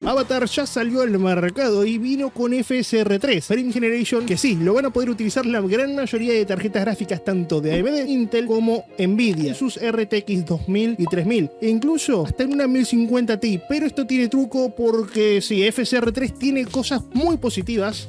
Avatar ya salió al mercado y vino con FSR 3, Frame Generation, que sí, lo van a poder utilizar la gran mayoría de tarjetas gráficas tanto de AMD, Intel como Nvidia, sus RTX 2000 y 3000, e incluso hasta en una 1050 Ti, pero esto tiene truco porque sí, FSR 3 tiene cosas muy positivas,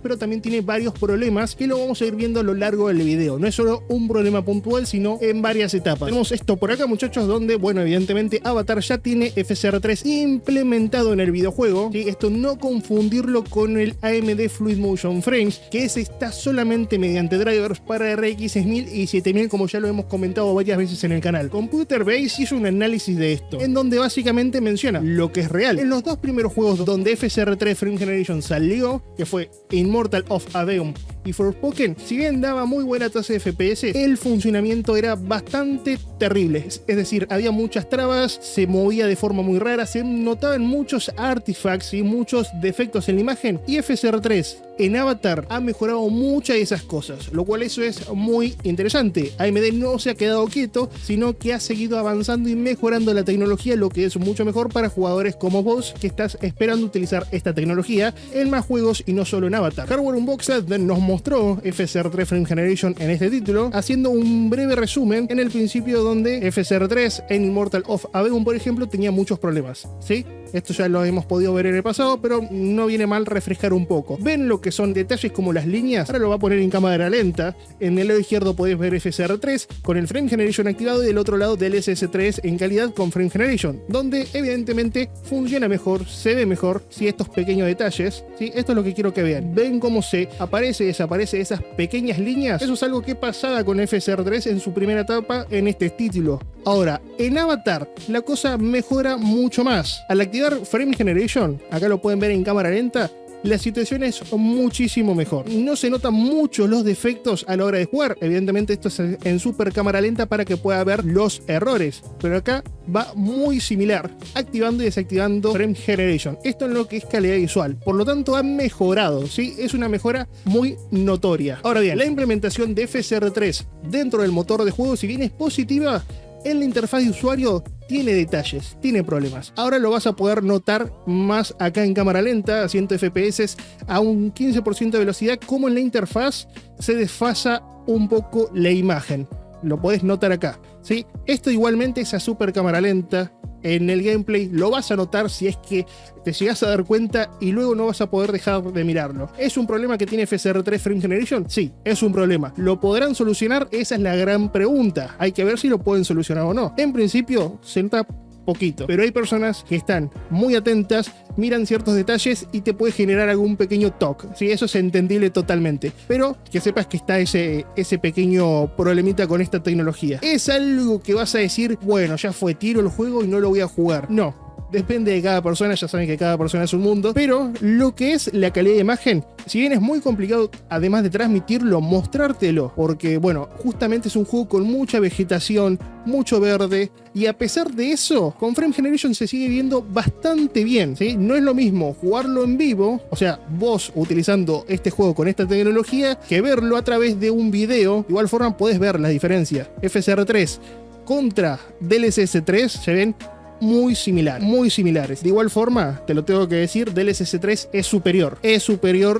pero también tiene varios problemas que lo vamos a ir viendo a lo largo del video. No es solo un problema puntual, sino en varias etapas. Tenemos esto por acá, muchachos, donde, bueno, evidentemente Avatar ya tiene FSR 3 implementado en el videojuego, ¿sí? Esto no confundirlo con el AMD Fluid Motion Frames, que ese está solamente mediante drivers para RX 6000 y 7000, como ya lo hemos comentado varias veces en el canal. Computer Base hizo un análisis de esto, en donde básicamente menciona lo que es real. En los dos primeros juegos donde FSR 3 Frame Generation salió, que fue Immortal of Aveum y Forspoken, si bien daba muy buena tasa de FPS, el funcionamiento era bastante terrible. Es decir, había muchas trabas, se movía de forma muy rara, se notaban muchos artifacts y muchos defectos en la imagen, y FSR 3 en Avatar ha mejorado muchas de esas cosas, lo cual eso es muy interesante. AMD no se ha quedado quieto, sino que ha seguido avanzando y mejorando la tecnología, lo que es mucho mejor para jugadores como vos, que estás esperando utilizar esta tecnología en más juegos y no solo en Avatar. Hardware Unboxed nos mostró FSR 3 Frame Generation en este título, haciendo un breve resumen en el principio, donde FSR 3 en Immortal of Aveum, por ejemplo, tenía muchos problemas, ¿sí? Esto ya lo hemos podido ver en el pasado, pero no viene mal refrescar un poco. ¿Ven lo que son detalles como las líneas? Ahora lo va a poner en cámara lenta. En el lado izquierdo podéis ver FSR 3 con el Frame Generation activado, y del otro lado DLSS 3 en calidad con Frame Generation, donde evidentemente funciona mejor, se ve mejor, ¿sí? Estos pequeños detalles, ¿sí? Esto es lo que quiero que vean. ¿Ven cómo se aparece y desaparece esas pequeñas líneas? Eso es algo que pasaba con FSR 3 en su primera etapa en este título. Ahora, en Avatar la cosa mejora mucho más. Al activar Frame Generation, acá lo pueden ver en cámara lenta, la situación es muchísimo mejor. No se notan mucho los defectos a la hora de jugar. Evidentemente esto es en super cámara lenta para que pueda ver los errores, pero acá va muy similar, activando y desactivando Frame Generation. Esto en lo que es calidad visual, por lo tanto ha mejorado, ¿sí? Es una mejora muy notoria. Ahora bien, la implementación de FSR 3 dentro del motor de juego, si bien es positiva, en la interfaz de usuario tiene detalles, tiene problemas. Ahora lo vas a poder notar más acá en cámara lenta, a 100 FPS, a un 15% de velocidad, como en la interfaz se desfasa un poco la imagen. Lo podés notar acá, ¿sí? Esto igualmente es a super cámara lenta. En el gameplay lo vas a notar si es que te llegas a dar cuenta y luego no vas a poder dejar de mirarlo. ¿Es un problema que tiene FSR 3 Frame Generation? Sí, es un problema. ¿Lo podrán solucionar? Esa es la gran pregunta. Hay que ver si lo pueden solucionar o no. En principio se nota poquito, pero hay personas que están muy atentas, miran ciertos detalles y te puede generar algún pequeño toque, ¿sí? Eso es entendible totalmente, pero que sepas que está ese pequeño problemita con esta tecnología. ¿Es algo que vas a decir, bueno, ya fue, tiro el juego y no lo voy a jugar? No. Depende de cada persona, ya saben que cada persona es un mundo, pero lo que es la calidad de imagen, si bien es muy complicado, además de transmitirlo, mostrártelo, porque bueno, justamente es un juego con mucha vegetación, mucho verde, y a pesar de eso, con Frame Generation se sigue viendo bastante bien, ¿sí? No es lo mismo jugarlo en vivo, o sea, vos utilizando este juego con esta tecnología, que verlo a través de un video. De igual forma podés ver las diferencias. FSR 3 contra DLSS 3, ¿se ven? Muy similares. De igual forma, te lo tengo que decir, DLSS 3 es superior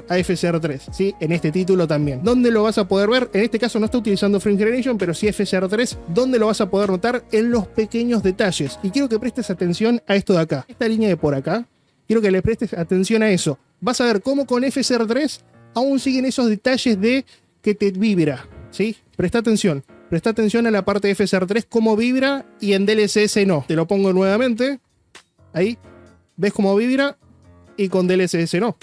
a FSR 3, ¿sí? En este título también. ¿Dónde lo vas a poder ver? En este caso no está utilizando Frame Generation, pero sí FSR 3. ¿Dónde lo vas a poder notar? En los pequeños detalles. Y quiero que prestes atención a esto de acá. Esta línea de por acá, quiero que le prestes atención a eso. Vas a ver cómo con FSR 3 aún siguen esos detalles de que te vibra, ¿sí? Presta atención. Presta atención a la parte de FSR 3, cómo vibra, y en DLSS no. Te lo pongo nuevamente. Ahí. ¿Ves cómo vibra? Y con DLSS no.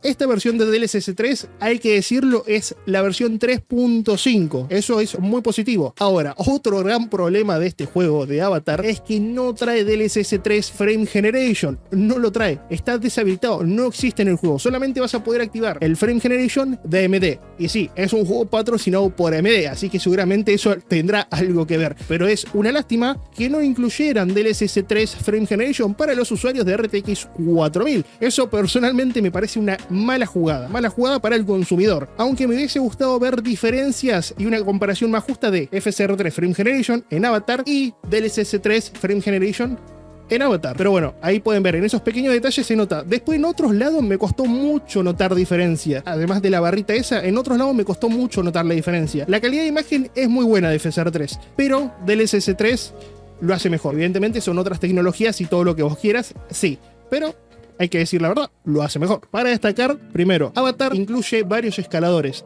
Esta versión de DLSS 3, hay que decirlo, es la versión 3.5. Eso es muy positivo. Ahora, otro gran problema de este juego de Avatar es que no trae DLSS 3 Frame Generation. No lo trae. Está deshabilitado. No existe en el juego. Solamente vas a poder activar el Frame Generation de AMD. Y sí, es un juego patrocinado por AMD, así que seguramente eso tendrá algo que ver. Pero es una lástima que no incluyeran DLSS 3 Frame Generation para los usuarios de RTX 4000. Eso personalmente me parece una mala jugada para el consumidor, aunque me hubiese gustado ver diferencias y una comparación más justa de FSR 3 Frame Generation en Avatar y DLSS 3 Frame Generation en Avatar. Pero bueno, ahí pueden ver, en esos pequeños detalles se nota. Después en otros lados me costó mucho notar diferencia. Además de la barrita esa, en otros lados me costó mucho notar la diferencia. La calidad de imagen es muy buena de FSR3, pero DLSS 3 lo hace mejor. Evidentemente son otras tecnologías y todo lo que vos quieras, sí, pero hay que decir la verdad, lo hace mejor. Para destacar, primero, Avatar incluye varios escaladores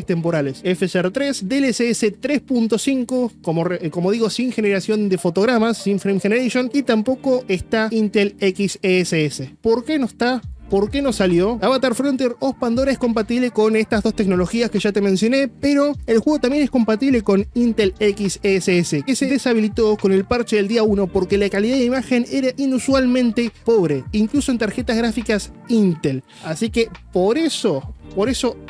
temporales. FSR3, DLSS 3.5, como digo, sin generación de fotogramas, sin frame generation, y tampoco está Intel XESS. ¿Por qué no está? ¿Por qué no salió? Avatar Frontier OS Pandora es compatible con estas dos tecnologías que ya te mencioné, pero el juego también es compatible con Intel XESS, que se deshabilitó con el parche del día 1 porque la calidad de imagen era inusualmente pobre, incluso en tarjetas gráficas Intel. Así que por eso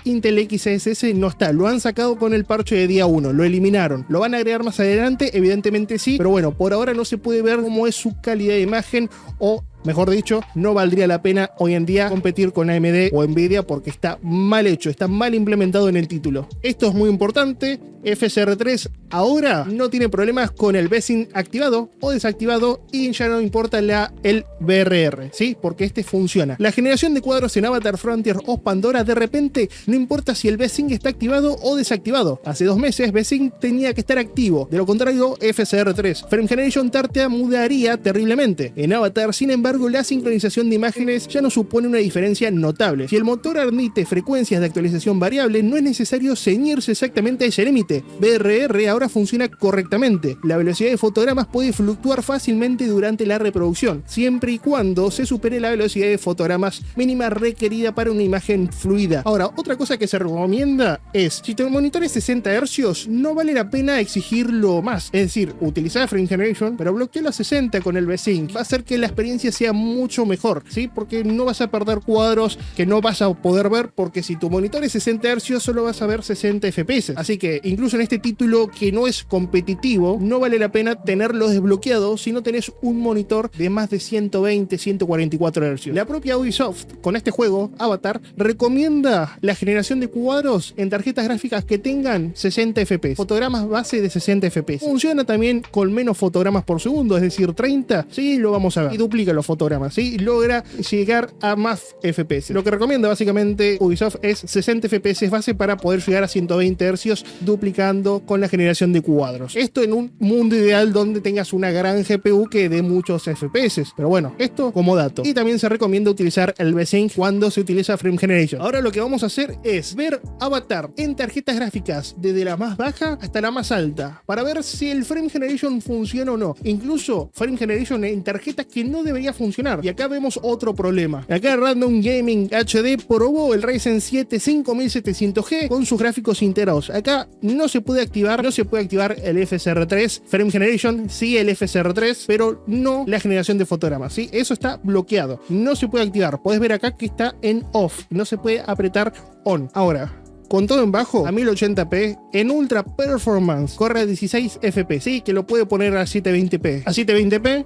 Intel XESS no está. Lo han sacado con el parche de día 1, lo eliminaron. ¿Lo van a agregar más adelante? Evidentemente sí, pero bueno, por ahora no se puede ver cómo es su calidad de imagen, o mejor dicho, no valdría la pena hoy en día competir con AMD o Nvidia porque está mal hecho, está mal implementado en el título. Esto es muy importante. FSR3 ahora no tiene problemas con el VSync activado o desactivado, y ya no importa el BRR, ¿sí? Porque este funciona. La generación de cuadros en Avatar Frontier OS Pandora, de repente, no importa si el VSync está activado o desactivado. Hace 2 meses VSync tenía que estar activo, de lo contrario FSR3. Frame Generation tartamudearía terriblemente. En Avatar, sin embargo, la sincronización de imágenes ya no supone una diferencia notable. Si el motor admite frecuencias de actualización variable, no es necesario ceñirse exactamente a ese límite. BRR ahora funciona correctamente. La velocidad de fotogramas puede fluctuar fácilmente durante la reproducción, siempre y cuando se supere la velocidad de fotogramas mínima requerida para una imagen fluida. Ahora, otra cosa que se recomienda es, si tu monitor es 60 Hz, no vale la pena exigirlo más. Es decir, utilizar Frame Generation, pero bloquealo a 60 con el VSync. Va a hacer que la experiencia sea mucho mejor, ¿sí? Porque no vas a perder cuadros que no vas a poder ver, porque si tu monitor es 60 Hz, solo vas a ver 60 FPS. Así que, incluso en este título que no es competitivo, no vale la pena tenerlo desbloqueado si no tenés un monitor de más de 120, 144 Hz. La propia Ubisoft, con este juego, Avatar, recomienda la generación de cuadros en tarjetas gráficas que tengan 60 FPS, fotogramas base de 60 FPS. Funciona también con menos fotogramas por segundo, es decir, 30, sí, lo vamos a ver, y duplica los fotogramas, sí, logra llegar a más FPS. Lo que recomienda básicamente Ubisoft es 60 FPS base para poder llegar a 120 Hz, duplicando con la generación de cuadros. Esto en un mundo ideal donde tengas una gran GPU que dé muchos FPS, pero bueno, esto como dato. Y también se recomienda utilizar el VSync cuando se utiliza Frame Generation. Ahora lo que vamos a hacer es ver Avatar en tarjetas gráficas desde la más baja hasta la más alta, para ver si el Frame Generation funciona o no. Incluso Frame Generation en tarjetas que no debería funcionar. Y acá vemos otro problema. Acá Random Gaming HD probó el Ryzen 7 5700G con sus gráficos integrados. Acá no se puede activar el FSR3 Frame Generation, sí el FSR3, pero no la generación de fotogramas, ¿sí? Eso está bloqueado, no se puede activar. Podés ver acá que está en off, no se puede apretar on. Ahora, con todo en bajo, a 1080p, en Ultra Performance, corre a 16 FPS, sí, que lo puede poner a 720p. A 720p,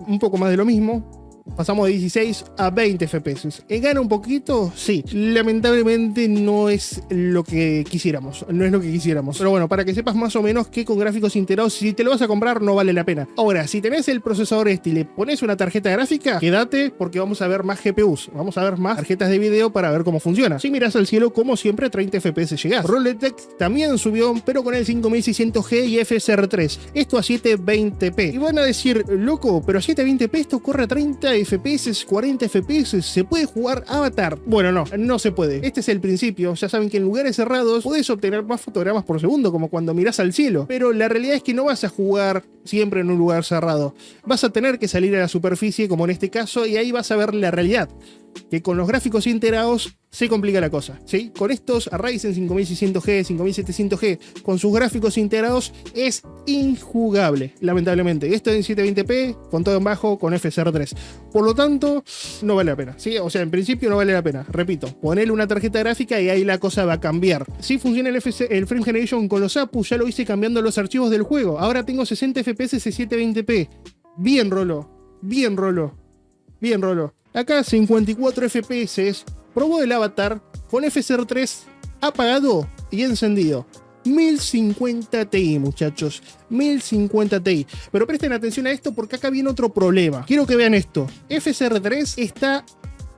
un poco más de lo mismo. Pasamos de 16 a 20 FPS. ¿Gana un poquito? Sí. Lamentablemente no es lo que quisiéramos. No es lo que quisiéramos. Pero bueno, para que sepas más o menos que con gráficos integrados, si te lo vas a comprar, no vale la pena. Ahora, si tenés el procesador este y le pones una tarjeta gráfica, quédate porque vamos a ver más GPUs. Vamos a ver más tarjetas de video para ver cómo funciona. Si miras al cielo, como siempre, 30 FPS llegás. Rolletex también subió, pero con el 5600G y FSR3. Esto a 720p. Y van a decir, loco, pero a 720p esto corre a 30 FPS, 40 FPS, ¿se puede jugar Avatar? Bueno, no se puede. Este es el principio. Ya saben que en lugares cerrados podés obtener más fotogramas por segundo, como cuando mirás al cielo. Pero la realidad es que no vas a jugar siempre en un lugar cerrado. Vas a tener que salir a la superficie, como en este caso, y ahí vas a ver la realidad. Que con los gráficos integrados se complica la cosa, ¿sí? Con estos Ryzen 5600G, 5700G, con sus gráficos integrados, es injugable, lamentablemente. Esto en 720p, con todo en bajo, con FSR3. Por lo tanto, no vale la pena, ¿sí? O sea, en principio no vale la pena. Repito, ponele una tarjeta gráfica y ahí la cosa va a cambiar. Si funciona el Frame Generation con los APUs, ya lo hice cambiando los archivos del juego. Ahora tengo 60 FPS y 720p. Bien, Rolo. Bien, Rolo. Bien, Rolo. Acá 54 FPS, probó el Avatar con FSR3 apagado y encendido. 1050 Ti, muchachos, 1050 Ti. Pero presten atención a esto porque acá viene otro problema. Quiero que vean esto. FSR3 está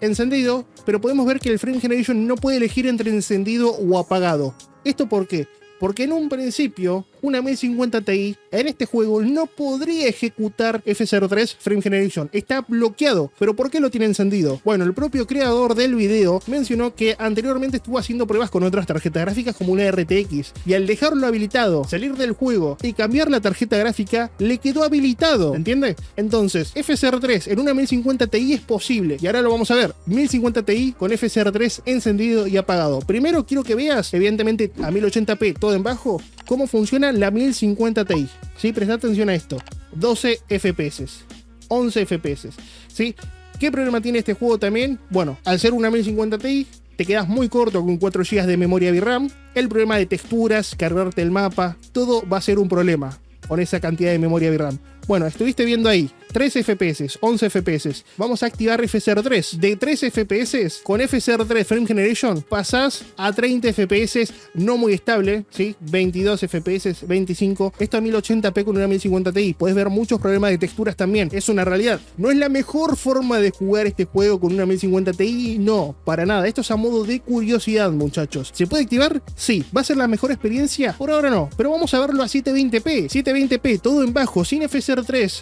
encendido, pero podemos ver que el Frame Generation no puede elegir entre encendido o apagado. ¿Esto por qué? Porque en un principio, una 1050 Ti en este juego no podría ejecutar FSR3 Frame Generation. Está bloqueado. ¿Pero por qué lo tiene encendido? Bueno, el propio creador del video mencionó que anteriormente estuvo haciendo pruebas con otras tarjetas gráficas como una RTX. Y al dejarlo habilitado, salir del juego y cambiar la tarjeta gráfica, le quedó habilitado. ¿Entiende? Entonces, FSR3 en una 1050 Ti es posible. Y ahora lo vamos a ver. 1050 Ti con FSR3 encendido y apagado. Primero quiero que veas, evidentemente a 1080p, todo en bajo, cómo funciona la 1050 Ti. ¿Sí? Presta atención a esto. 12 FPS, 11 FPS. ¿Sí? ¿Qué problema tiene este juego también? Bueno, al ser una 1050 Ti, te quedas muy corto con 4 GB de memoria VRAM. El problema de texturas, cargarte el mapa, todo va a ser un problema con esa cantidad de memoria VRAM. Bueno, estuviste viendo ahí 3 FPS, 11 FPS. Vamos a activar FSR3. De 3 FPS con FSR3 Frame Generation pasás a 30 FPS, no muy estable, ¿sí? 22 FPS, 25. Esto a 1080p con una 1050 Ti. Puedes ver muchos problemas de texturas también. Es una realidad. No es la mejor forma de jugar este juego con una 1050 Ti, no, para nada. Esto es a modo de curiosidad, muchachos. ¿Se puede activar? Sí. ¿Va a ser la mejor experiencia? Por ahora no. Pero vamos a verlo a 720p. 720p, todo en bajo, sin FSR3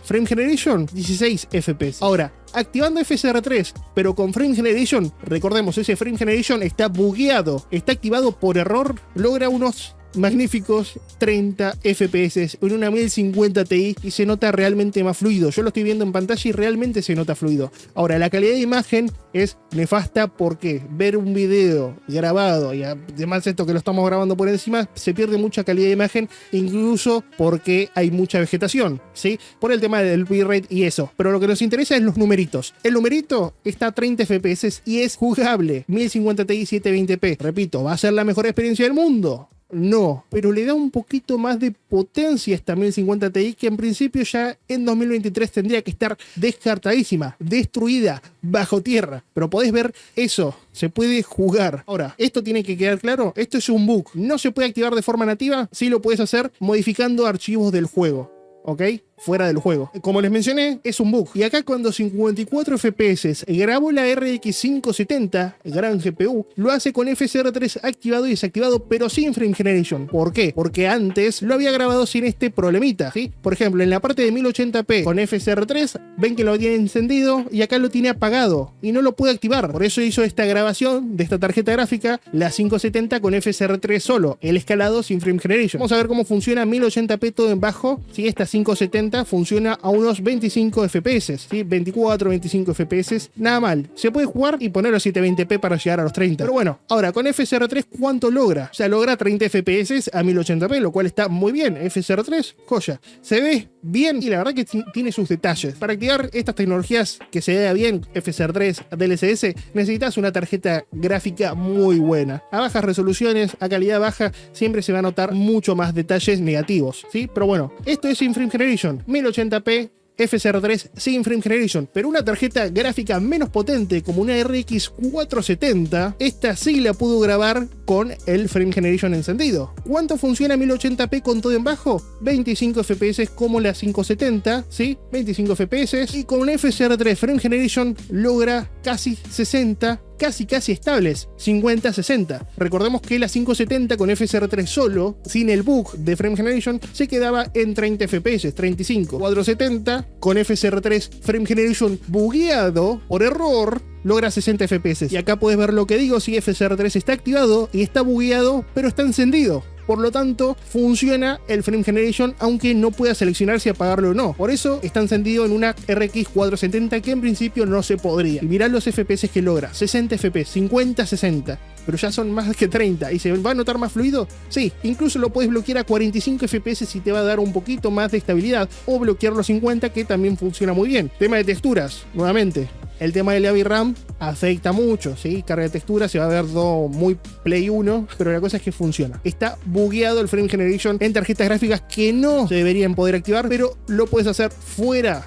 Frame Generation, 16 FPS. Ahora, activando FSR3, pero con Frame Generation, recordemos, ese Frame Generation está bugueado, está activado por error, logra unos magníficos 30 FPS en una 1050 Ti y se nota realmente más fluido. Yo lo estoy viendo en pantalla y realmente se nota fluido. Ahora, la calidad de imagen es nefasta porque ver un video grabado y además esto que lo estamos grabando por encima, se pierde mucha calidad de imagen, incluso porque hay mucha vegetación, ¿sí? Por el tema del bitrate y eso. Pero lo que nos interesa es los numeritos. El numerito está a 30 FPS y es jugable. 1050 Ti 720p. Repito, ¿va a ser la mejor experiencia del mundo? No, pero le da un poquito más de potencia a esta 1050 Ti que en principio ya en 2023 tendría que estar descartadísima, destruida, bajo tierra. Pero podés ver eso, se puede jugar. Ahora, esto tiene que quedar claro, esto es un bug. No se puede activar de forma nativa, sí lo puedes hacer modificando archivos del juego. ¿Ok? Fuera del juego. Como les mencioné, es un bug. Y acá cuando 54 FPS grabó la RX 570, gran GPU, lo hace con FSR3 activado y desactivado, pero sin Frame Generation. ¿Por qué? Porque antes lo había grabado sin este problemita, ¿sí? Por ejemplo, en la parte de 1080p con FSR3, ven que lo tiene encendido y acá lo tiene apagado y no lo puede activar. Por eso hizo esta grabación de esta tarjeta gráfica, la 570 con FSR3 solo, el escalado sin Frame Generation. Vamos a ver cómo funciona 1080p todo en bajo. Si esta 570 funciona a unos 25 FPS, ¿sí? 24, 25 FPS, nada mal. Se puede jugar y ponerlo a 720p para llegar a los 30. Pero bueno, ahora con FSR3, ¿cuánto logra? O sea, logra 30 FPS a 1080p, lo cual está muy bien. FSR3, joya. Se ve bien y la verdad que tiene sus detalles. Para activar estas tecnologías que se vea bien, FSR3, DLSS, necesitas una tarjeta gráfica muy buena. A bajas resoluciones, a calidad baja, siempre se va a notar mucho más detalles negativos, ¿sí? Pero bueno, esto es sin Frame Generation. 1080p, FSR3 sin Frame Generation, pero una tarjeta gráfica menos potente como una RX 470, esta sí la pudo grabar con el Frame Generation encendido. ¿Cuánto funciona 1080p con todo en bajo? 25 FPS como la 570, ¿sí? 25 FPS y con un FSR3 Frame Generation logra casi 60, casi estables, 50-60. Recordemos que la 570 con FSR3 solo, sin el bug de Frame Generation, se quedaba en 30 FPS, 35. 470 con FSR3 Frame Generation bugueado por error, logra 60 FPS. Y acá puedes ver lo que digo, si FSR3 está activado y está bugueado, pero está encendido. Por lo tanto, funciona el Frame Generation aunque no pueda seleccionar si apagarlo o no. Por eso está encendido en una RX 470 que en principio no se podría. Y mirá los FPS que logra. 60 FPS, 50-60. Pero ya son más que 30. ¿Y se va a notar más fluido? Sí, incluso lo puedes bloquear a 45 FPS si te va a dar un poquito más de estabilidad. O bloquearlo a 50 que también funciona muy bien. Tema de texturas, nuevamente. El tema de la VRAM afecta mucho, ¿sí? Carga de textura, se va a ver todo muy Play 1, pero la cosa es que funciona. Está bugueado el Frame Generation en tarjetas gráficas que no se deberían poder activar, pero lo puedes hacer fuera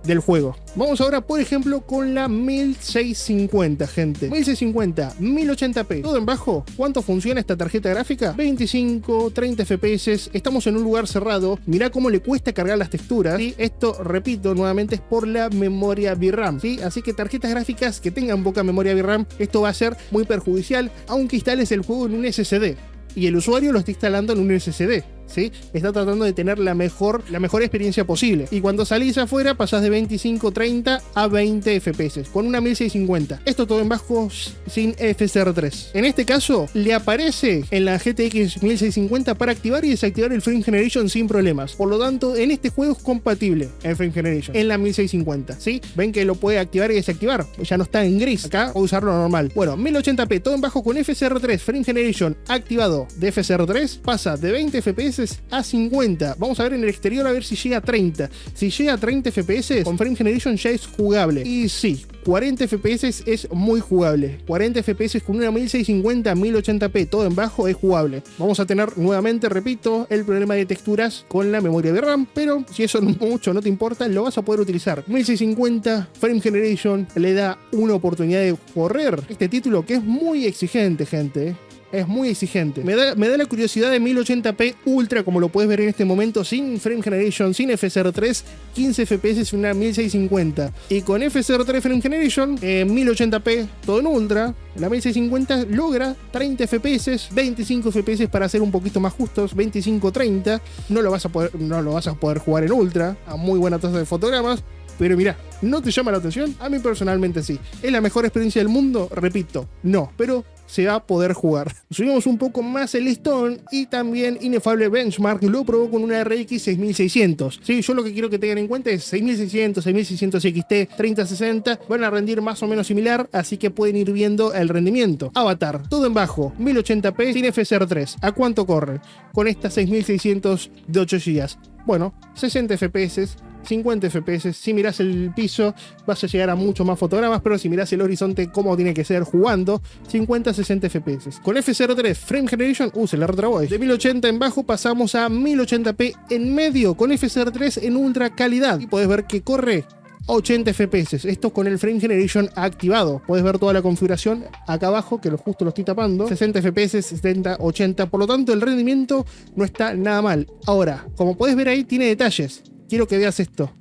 del juego. Vamos ahora, por ejemplo, con la 1650, gente. 1650, 1080p, todo en bajo. ¿Cuánto funciona esta tarjeta gráfica? 25, 30 FPS. Estamos en un lugar cerrado. Mirá cómo le cuesta cargar las texturas. ¿Sí? Esto, repito, nuevamente es por la memoria VRAM. ¿Sí? Así que tarjetas gráficas que tengan poca memoria VRAM, esto va a ser muy perjudicial, aunque instales el juego en un SSD. Y el usuario lo está instalando en un SSD. ¿Sí? Está tratando de tener la mejor experiencia posible. Y cuando salís afuera pasás de 25-30 a 20 FPS con una 1650. Esto todo en bajo sin FSR3. En este caso le aparece en la GTX 1650 para activar y desactivar el Frame Generation sin problemas. Por lo tanto, en este juego es compatible el Frame Generation en la 1650. ¿Sí? Ven que lo puede activar y desactivar. Ya no está en gris. Acá puede usarlo normal. Bueno, 1080p todo en bajo con FSR3 Frame Generation activado de FSR3 pasa de 20 FPS a 50. Vamos a ver en el exterior a ver si llega a 30. Si llega a 30 FPS con Frame Generation ya es jugable. Y sí, 40 FPS es muy jugable. 40 FPS con una 1650 1080p todo en bajo es jugable. Vamos a tener nuevamente, repito, el problema de texturas con la memoria de RAM, pero si eso mucho no te importa, lo vas a poder utilizar. 1650 Frame Generation le da una oportunidad de correr este título que es muy exigente, gente. Es muy exigente. Me da la curiosidad de 1080p Ultra, como lo puedes ver en este momento, sin Frame Generation, sin FSR3, 15 FPS en una 1650. Y con FSR3 Frame Generation, 1080p, todo en Ultra, la 1650 logra 30 FPS, 25 FPS para ser un poquito más justos, 25-30. No lo vas a poder jugar en Ultra, a muy buena tasa de fotogramas. Pero mirá, ¿no te llama la atención? A mí personalmente sí. ¿Es la mejor experiencia del mundo? Repito, no, pero se va a poder jugar. Subimos un poco más el listón y también Inefable Benchmark lo probó con una RX 6600. Sí, yo lo que quiero que tengan en cuenta es 6600, 6600 XT, 3060 van a rendir más o menos similar, así que pueden ir viendo el rendimiento. Avatar, todo en bajo, 1080p sin FSR3. ¿A cuánto corre? Con esta 6600 de 8 GB. Bueno, 60 FPS, 50 FPS. Si miras el piso vas a llegar a mucho más fotogramas, pero si miras el horizonte como tiene que ser jugando, 50-60 FPS. Con FSR3 Frame Generation, se la retrabó. De 1080 en bajo pasamos a 1080p en medio con FSR3 en ultra calidad y podés ver que corre 80 FPS, esto con el Frame Generation activado. Puedes ver toda la configuración acá abajo, que justo lo estoy tapando. 60 FPS, 70, 80, por lo tanto el rendimiento no está nada mal. Ahora, como puedes ver ahí, tiene detalles. Quiero que veas esto.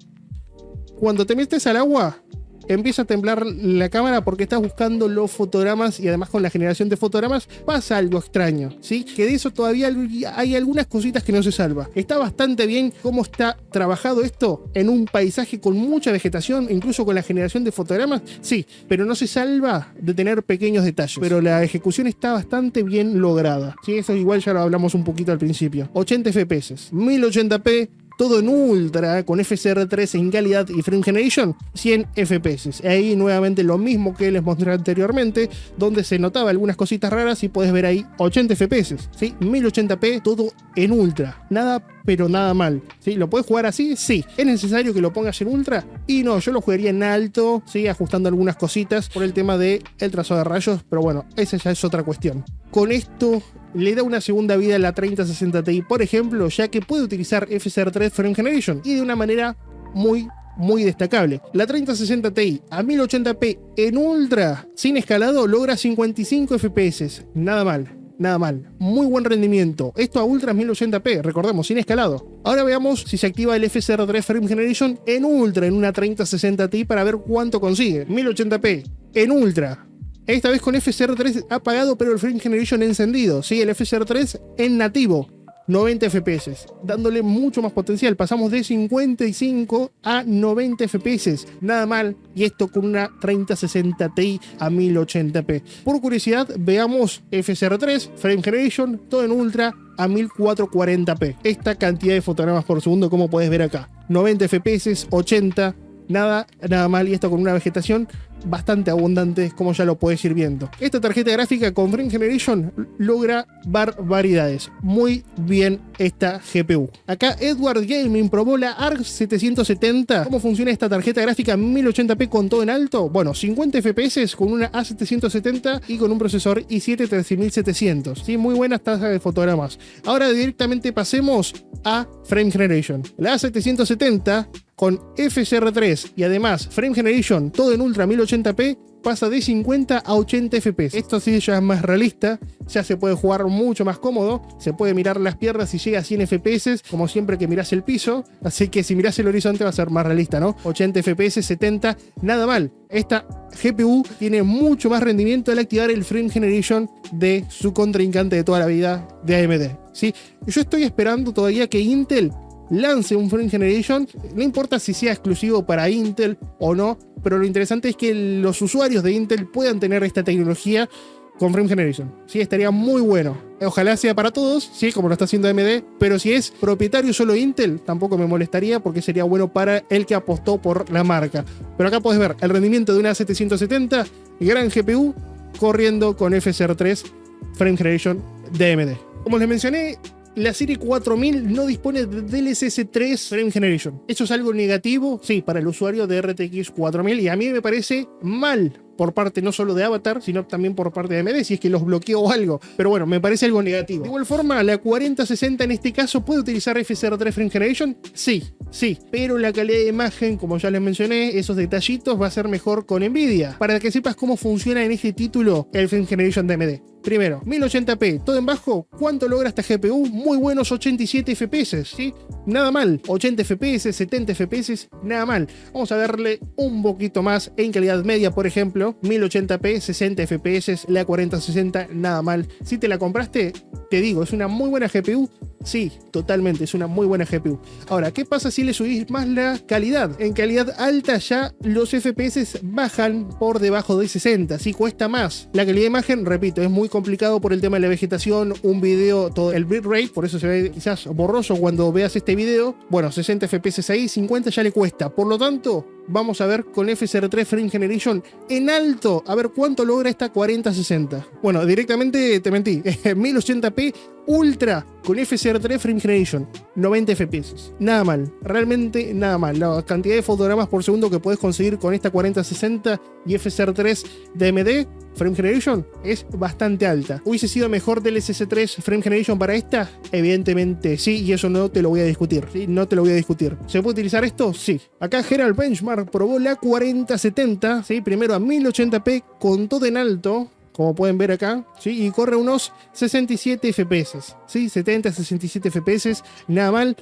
Cuando te metes al agua, empieza a temblar la cámara porque estás buscando los fotogramas y además con la generación de fotogramas pasa algo extraño, ¿sí? Que de eso todavía hay algunas cositas que no se salva. Está bastante bien cómo está trabajado esto en un paisaje con mucha vegetación, incluso con la generación de fotogramas, sí, pero no se salva de tener pequeños detalles. Pero la ejecución está bastante bien lograda, ¿sí? Eso igual ya lo hablamos un poquito al principio. 80 FPS, 1080p, todo en ultra, con FSR3 en calidad y Frame Generation, 100 FPS. Ahí nuevamente lo mismo que les mostré anteriormente, donde se notaba algunas cositas raras y puedes ver ahí 80 FPS, ¿sí? 1080p, todo en ultra. Nada, pero nada mal, ¿sí? ¿Lo puedes jugar así? Sí. ¿Es necesario que lo pongas en ultra? Y no, yo lo jugaría en alto, ¿sí? Ajustando algunas cositas por el tema del trazado de rayos, pero bueno, esa ya es otra cuestión. Con esto le da una segunda vida a la 3060 Ti, por ejemplo, ya que puede utilizar FSR3 Frame Generation y de una manera muy destacable. La 3060 Ti a 1080p en ultra sin escalado logra 55 FPS. Nada mal. Muy buen rendimiento. Esto a ultra 1080p, recordemos, sin escalado. Ahora veamos si se activa el FSR3 Frame Generation en ultra en una 3060 Ti para ver cuánto consigue. 1080p en ultra. Esta vez con FSR3 apagado, pero el Frame Generation encendido. Sí, el FSR3 en nativo. 90 FPS, dándole mucho más potencial. Pasamos de 55 a 90 FPS. Nada mal. Y esto con una 3060 Ti a 1080p. Por curiosidad, veamos FSR3, Frame Generation, todo en ultra a 1440p. Esta cantidad de fotogramas por segundo, como puedes ver acá. 90 FPS, 80. Nada mal, y esto con una vegetación bastante abundante, como ya lo puedes ir viendo. Esta tarjeta gráfica con Frame Generation logra barbaridades. Muy bien esta GPU. Acá Edward Gaming probó la ARC 770. ¿Cómo funciona esta tarjeta gráfica 1080p con todo en alto? Bueno, 50 FPS con una A770 y con un procesador i7 13700. Sí, muy buenas tasas de fotogramas. Ahora directamente pasemos a Frame Generation. La A770 con FSR3 y además Frame Generation, todo en Ultra 1080p, pasa de 50 a 80 FPS. Esto sí ya es más realista, ya se puede jugar mucho más cómodo, se puede mirar las piernas y llega a 100 FPS, como siempre que mirás el piso, así que si mirás el horizonte va a ser más realista, ¿no? 80 FPS, 70, nada mal. Esta GPU tiene mucho más rendimiento al activar el Frame Generation de su contrincante de toda la vida, de AMD, ¿sí? Yo estoy esperando todavía que Intel lance un Frame Generation, no importa si sea exclusivo para Intel o no, pero lo interesante es que los usuarios de Intel puedan tener esta tecnología con Frame Generation. Sí, estaría muy bueno. Ojalá sea para todos, sí, como lo está haciendo AMD, pero si es propietario solo Intel, tampoco me molestaría porque sería bueno para el que apostó por la marca. Pero acá puedes ver el rendimiento de una A770, gran GPU, corriendo con FSR3 Frame Generation de AMD. Como les mencioné, la serie 4000 no dispone de DLSS 3 Frame Generation. ¿Eso es algo negativo? Sí, para el usuario de RTX 4000, y a mí me parece mal por parte no solo de Avatar, sino también por parte de AMD, si es que los bloqueó o algo. Pero bueno, me parece algo negativo. De igual forma, la 4060 en este caso puede utilizar FSR3 Frame Generation. Sí, pero la calidad de imagen, como ya les mencioné, esos detallitos va a ser mejor con Nvidia. Para que sepas cómo funciona en este título el Frame Generation de AMD. Primero, 1080p, todo en bajo. ¿Cuánto logra esta GPU? Muy buenos 87 FPS, ¿sí? Nada mal. 80 FPS, 70 FPS, nada mal. Vamos a darle un poquito más en calidad media, por ejemplo. 1080p, 60 FPS, la 4060, nada mal. Si te la compraste, te digo, es una muy buena GPU. Sí, totalmente, es una muy buena GPU. Ahora, ¿qué pasa si le subís más la calidad? En calidad alta ya los FPS bajan por debajo de 60, sí, cuesta más. La calidad de imagen, repito, es muy complicado por el tema de la vegetación, un video, todo el bitrate, por eso se ve quizás borroso cuando veas este video. Bueno, 60 FPS ahí, 50 ya le cuesta. Por lo tanto, vamos a ver con FSR3 Frame Generation en alto, a ver cuánto logra esta 4060. Bueno, directamente te mentí, 1080p Ultra con FSR3 Frame Generation, 90 FPS. Nada mal, realmente nada mal. La cantidad de fotogramas por segundo que puedes conseguir con esta 4060 y FSR3 de AMD Frame Generation es bastante alta. ¿Hubiese sido mejor DLSS 3 Frame Generation para esta? Evidentemente sí, y eso no te lo voy a discutir, ¿sí? No te lo voy a discutir. ¿Se puede utilizar esto? Sí. Acá Herald Benchmark probó la 4070, ¿sí? Primero a 1080p con todo en alto, como pueden ver acá, ¿sí? Y corre unos 67 FPS, ¿sí? 70, 67 FPS, nada mal.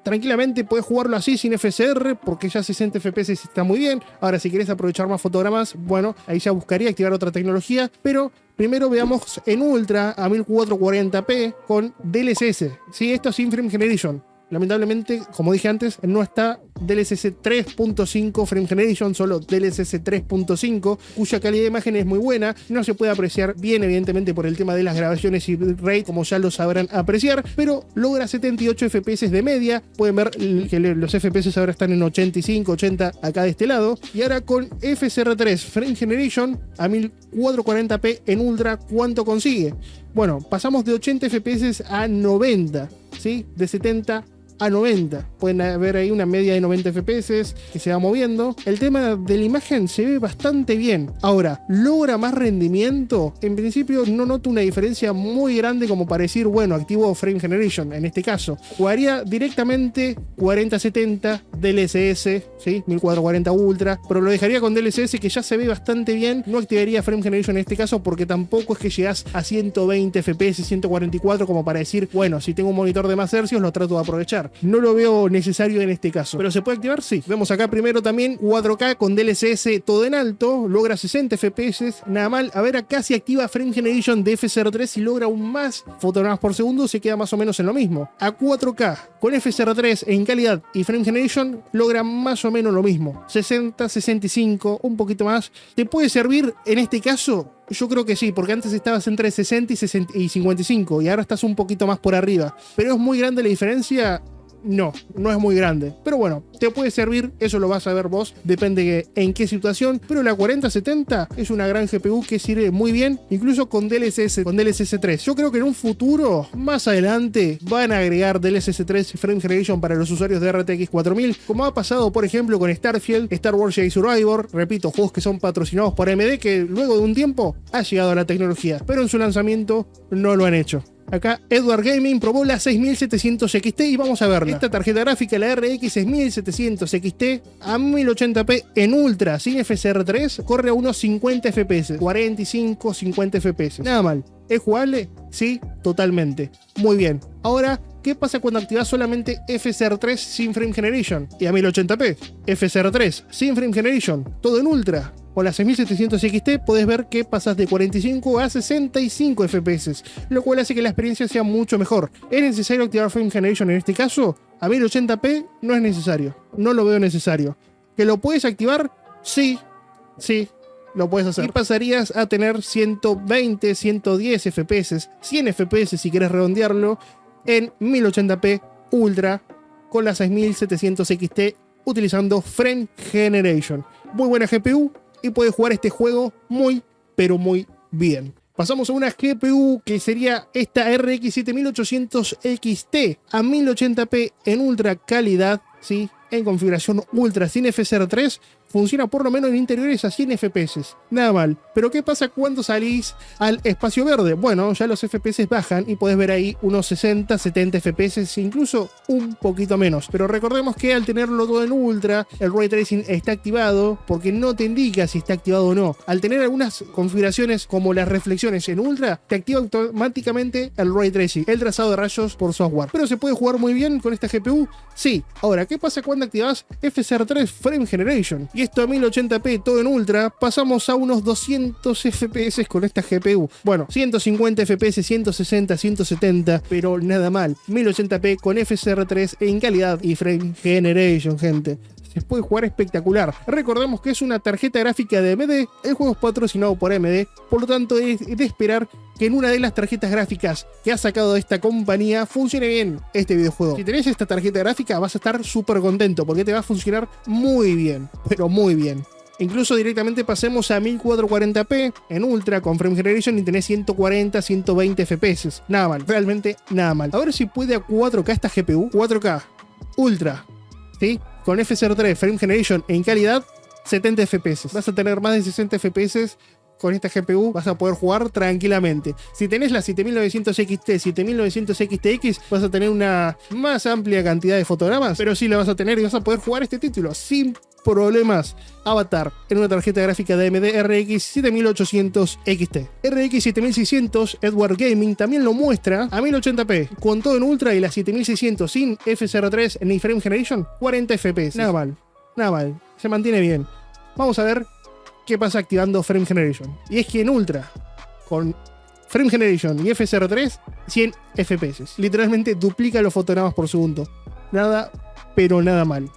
Tranquilamente puedes jugarlo así sin FSR, porque ya 60 FPS está muy bien. Ahora, si quieres aprovechar más fotogramas, bueno, ahí ya buscaría activar otra tecnología, pero primero veamos en Ultra a 1440p con DLSS, ¿sí? Esto sin Frame Generation. Lamentablemente, como dije antes, no está DLSS 3.5 Frame Generation, solo DLSS 3.5, cuya calidad de imagen es muy buena. No se puede apreciar bien, evidentemente, por el tema de las grabaciones y bitrate, como ya lo sabrán apreciar, pero logra 78 FPS de media. Pueden ver que los FPS ahora están en 85, 80 acá de este lado. Y ahora con FSR3 Frame Generation a 1440p en Ultra, ¿cuánto consigue? Bueno, pasamos de 80 FPS a 90, ¿sí? De 70 a 90. Pueden ver ahí una media de 90 FPS que se va moviendo. El tema de la imagen se ve bastante bien. Ahora, ¿logra más rendimiento? En principio no noto una diferencia muy grande como para decir, bueno, activo Frame Generation en este caso. Jugaría directamente 4070 DLSS, ¿sí? 1440 Ultra, pero lo dejaría con DLSS que ya se ve bastante bien. No activaría Frame Generation en este caso porque tampoco es que llegás a 120 FPS, 144 como para decir, bueno, si tengo un monitor de más hercios lo trato de aprovechar. No lo veo necesario en este caso, pero ¿se puede activar? Sí. Vemos acá primero también 4K con DLSS todo en alto, logra 60 FPS, nada mal. A ver acá si activa Frame Generation de FSR3 y logra aún más fotogramas por segundo, se queda más o menos en lo mismo. A 4K con FSR3 en calidad y Frame Generation logra más o menos lo mismo, 60, 65, un poquito más. ¿Te puede servir en este caso? Yo creo que sí, porque antes estabas entre 60 y 55 y ahora estás un poquito más por arriba. ¿Pero es muy grande la diferencia? No, no es muy grande. Pero bueno, te puede servir, eso lo vas a ver vos, depende en qué situación. Pero la 4070 es una gran GPU que sirve muy bien, incluso con DLSS, con DLSS 3. Yo creo que en un futuro, más adelante, van a agregar DLSS 3 Frame Generation para los usuarios de RTX 4000, como ha pasado, por ejemplo, con Starfield, Star Wars Jedi Survivor, repito, juegos que son patrocinados por AMD, que luego de un tiempo ha llegado a la tecnología, pero en su lanzamiento no lo han hecho. Acá Edward Gaming probó la 6700 XT y vamos a verla. Esta tarjeta gráfica, la RX 6700 XT a 1080p en Ultra sin FSR3, corre a unos 50 FPS, 45, 50 FPS. Nada mal. ¿Es jugable? Sí, totalmente. Muy bien. Ahora, ¿qué pasa cuando activas solamente FSR3 sin Frame Generation? Y a 1080p. FSR3 sin Frame Generation, todo en Ultra. Con la 6700 XT podés ver que pasas de 45 a 65 FPS, lo cual hace que la experiencia sea mucho mejor. ¿Es necesario activar Frame Generation en este caso? A 1080p no es necesario, no lo veo necesario. ¿Que lo puedes activar? Sí, lo puedes hacer. Y pasarías a tener 120, 110 FPS, 100 FPS si quieres redondearlo, en 1080p Ultra con la 6700 XT utilizando Frame Generation. Muy buena GPU y puedes jugar este juego muy, pero muy bien. Pasamos a una GPU que sería esta RX 7800 XT a 1080p en ultra calidad, ¿sí? En configuración ultra sin FSR3, funciona por lo menos en interiores a 100 FPS. Nada mal. Pero ¿qué pasa cuando salís al espacio verde? Bueno, ya los FPS bajan y podés ver ahí unos 60, 70 FPS, incluso un poquito menos. Pero recordemos que al tenerlo todo en ultra, el Ray Tracing está activado porque no te indica si está activado o no. Al tener algunas configuraciones como las reflexiones en ultra, te activa automáticamente el Ray Tracing, el trazado de rayos por software. Pero ¿se puede jugar muy bien con esta GPU? Sí. Ahora, ¿qué pasa cuando activas FSR3 Frame Generation? Y esto a 1080p todo en ultra, pasamos a unos 200 FPS con esta GPU. Bueno, 150 FPS, 160, 170, pero nada mal. 1080p con FSR3 en calidad y Frame Generation, gente. Se puede jugar espectacular. Recordemos que es una tarjeta gráfica de AMD, el juego es patrocinado por AMD, por lo tanto es de esperar que en una de las tarjetas gráficas que ha sacado esta compañía funcione bien este videojuego. Si tenés esta tarjeta gráfica vas a estar súper contento porque te va a funcionar muy bien, pero muy bien. Incluso directamente pasemos a 1440p en Ultra con Frame Generation y tenés 140, 120 FPS. Nada mal, realmente nada mal. A ver si puede a 4K esta GPU. 4K Ultra, ¿sí? Con FSR3 Frame Generation en calidad, 70 FPS. Vas a tener más de 60 FPS. Con esta GPU vas a poder jugar tranquilamente. Si tenés la 7900 XT, 7900 XTX, vas a tener una más amplia cantidad de fotogramas, pero sí la vas a tener y vas a poder jugar este título sin problemas. Avatar en una tarjeta gráfica de AMD RX 7800 XT. RX 7600 Edward Gaming también lo muestra a 1080p, con todo en ultra y la 7600 sin FSR3 ni Frame Generation, 40 FPS. Nada mal, nada mal, se mantiene bien. Vamos a ver qué pasa activando Frame Generation. Y es que en ultra, con Frame Generation y FSR3, 100 FPS. Literalmente duplica los fotogramas por segundo. Nada, pero nada mal.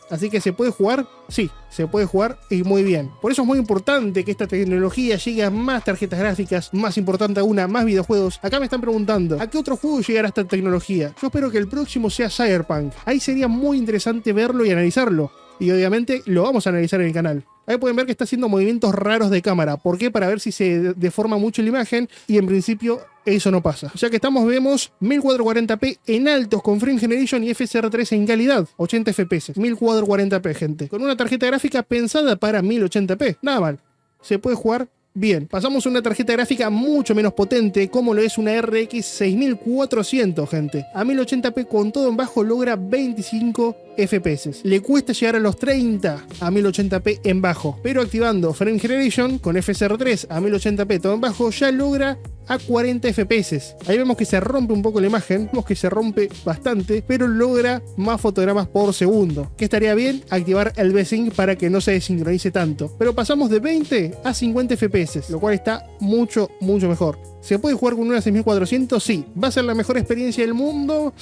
Así que ¿se puede jugar? Sí, se puede jugar y muy bien. Por eso es muy importante que esta tecnología llegue a más tarjetas gráficas, más importante aún, a más videojuegos. Acá me están preguntando, ¿a qué otro juego llegará esta tecnología? Yo espero que el próximo sea Cyberpunk. Ahí sería muy interesante verlo y analizarlo. Y obviamente lo vamos a analizar en el canal. Ahí pueden ver que está haciendo movimientos raros de cámara. ¿Por qué? Para ver si se deforma mucho la imagen. Y en principio eso no pasa. Ya que estamos, vemos 1440p en altos con Frame Generation y FSR3 en calidad. 80 FPS. 1440p, gente. Con una tarjeta gráfica pensada para 1080p. Nada mal. Se puede jugar bien. Pasamos a una tarjeta gráfica mucho menos potente, como lo es una RX 6400, gente. A 1080p con todo en bajo logra 25 FPS. Le cuesta llegar a los 30 a 1080p en bajo, pero activando Frame Generation con FSR3 a 1080p todo en bajo ya logra a 40 FPS. Ahí vemos que se rompe un poco la imagen, vemos que se rompe bastante, pero logra más fotogramas por segundo. Que estaría bien activar el V-Sync para que no se desincronice tanto. Pero pasamos de 20 a 50 FPS, lo cual está mucho, mucho mejor. ¿Se puede jugar con una 6400? Sí. ¿Va a ser la mejor experiencia del mundo?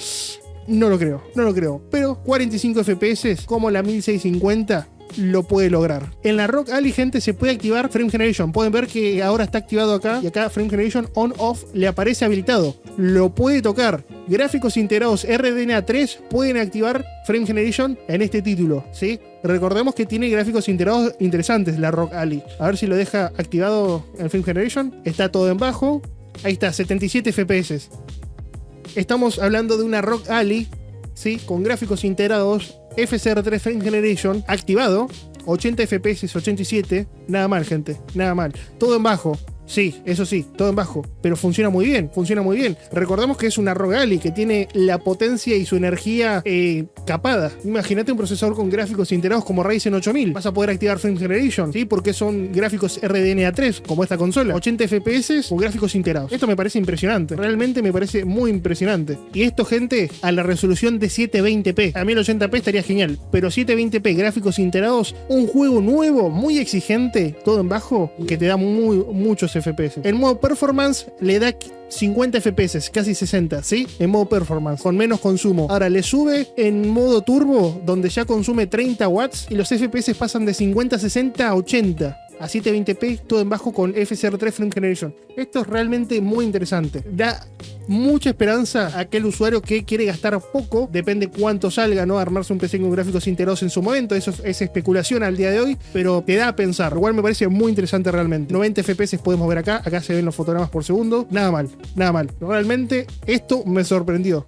No lo creo, no lo creo. Pero 45 FPS como la 1650 lo puede lograr. En la ROG Ally, gente, se puede activar Frame Generation. Pueden ver que ahora está activado acá y acá Frame Generation on-off le aparece habilitado. Lo puede tocar. Gráficos integrados RDNA 3 pueden activar Frame Generation en este título, ¿sí? Recordemos que tiene gráficos integrados interesantes la ROG Ally. A ver si lo deja activado en Frame Generation. Está todo en bajo. Ahí está, 77 FPS. Estamos hablando de una ROG Ally, ¿sí? Con gráficos integrados, FSR3 Frame Generation activado, 80 FPS, 87, nada mal, gente, nada mal. Todo en bajo, Sí, eso sí, todo en bajo, pero funciona muy bien, funciona muy bien. Recordemos que es una ROG Ally que tiene la potencia y su energía capada. Imagínate un procesador con gráficos integrados como Ryzen 8000. Vas a poder activar Frame Generation, ¿sí? Porque son gráficos RDNA3, como esta consola. 80 FPS con gráficos integrados. Esto me parece impresionante, realmente me parece muy impresionante. Y esto, gente, a la resolución de 720p. A 1080p estaría genial, pero 720p, gráficos integrados, un juego nuevo, muy exigente, todo en bajo, que te da muchos FPS. En modo performance le da 50 FPS, casi 60, ¿sí? En modo performance, con menos consumo. Ahora le sube en modo turbo, donde ya consume 30 watts y los FPS pasan de 50 a 60 a 80. A 720p, todo en bajo con FSR3 Frame Generation. Esto es realmente muy interesante. Da mucha esperanza a aquel usuario que quiere gastar poco, depende cuánto salga, ¿no? Armarse un PC con gráficos integrados en su momento, eso es especulación al día de hoy, pero te da a pensar. Igual me parece muy interesante realmente. 90 FPS podemos ver acá se ven los fotogramas por segundo. Nada mal, nada mal. Realmente esto me sorprendió.